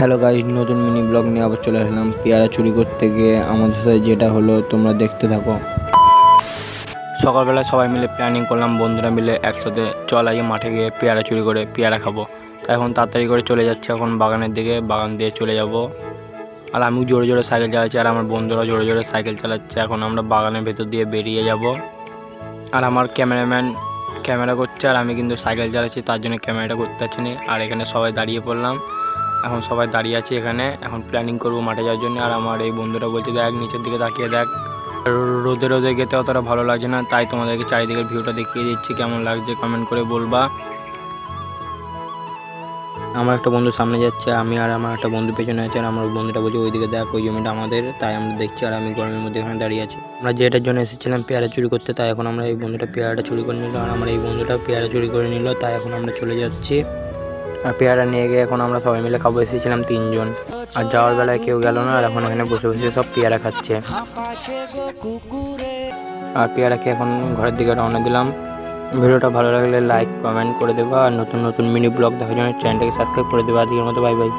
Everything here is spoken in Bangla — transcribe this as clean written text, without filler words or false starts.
হ্যালো গাইস, নতুন মিনি ব্লগ নিয়ে আবার চলে আসলাম। পেয়ারা চুরি করতে গিয়ে আমাদের সাথে যেটা হলো তোমরা দেখতে থাকো। সকালবেলায় সবাই মিলে প্ল্যানিং করলাম, বন্ধুরা মিলে একসাথে চল আজকে মাঠে গিয়ে পেয়ারা চুরি করে পেয়ারা খাবো। তাই এখন তাড়াতাড়ি করে চলে যাচ্ছে এখন বাগানের দিকে, বাগান দিয়ে চলে যাব। আর আমি জোরে জোরে সাইকেল চালাচ্ছি আর আমার বন্ধুরা জোরে জোরে সাইকেল চালাচ্ছে। এখন আমরা বাগানের ভেতর দিয়ে বেরিয়ে যাব। আর আমার ক্যামেরাম্যান ক্যামেরা করছে আর আমি কিন্তু সাইকেল চালাচ্ছি, তার জন্য ক্যামেরাটা করতে পারছি না। আর এখানে সবাই দাঁড়িয়ে পড়লাম, এখন সবাই দাঁড়িয়ে আছে এখানে। এখন প্ল্যানিং করবো মাঠে যাওয়ার জন্য। আর আমার এই বন্ধুরা বলছে দেখ নিচের দিকে তাকিয়ে দেখ। রোদে রোদে যেতে অতটা ভালো লাগছে না, তাই তোমাদেরকে চারিদিকের ভিউটা দেখিয়ে দিচ্ছি, কেমন লাগছে কমেন্ট করে বলবা। আমার একটা বন্ধু সামনে যাচ্ছে, আমি আর আমার একটা বন্ধু পেছনে আছে। আর আমার বন্ধুটা বলছে ওইদিকে দেখ, ওই জমিটা আমাদের, তাই আমরা দেখছি। আর আমি গরমের মধ্যে এখানে দাঁড়িয়ে আছি। আমরা যেটার জন্য এসেছিলাম পেয়ারা চুরি করতে, তাই এখন আমরা এই বন্ধুটা পেয়ারাটা চুরি করে নিল আর আমার এই বন্ধুটা পেয়ারা চুরি করে নিল, তাই এখন আমরা চলে যাচ্ছি। আর পেয়ারা নিয়ে গিয়ে এখন আমরা সবাই মিলে খাবো। এসেছিলাম 3 জন, আর যাওয়ার বেলায় কেউ গেল না। আর এখন এখানে বসে বসে সব পেয়ারা খাচ্ছে। আর পেয়ারা খেয়ে এখন ঘরের দিকে রওনা দিলাম। ভিডিওটা ভালো লাগলে লাইক কমেন্ট করে দেবা, আর নতুন নতুন মিনি ব্লগ দেখার জন্য চ্যানেলটাকে সাবস্ক্রাইব করে দেবা। আজকের মতো বাই বাই।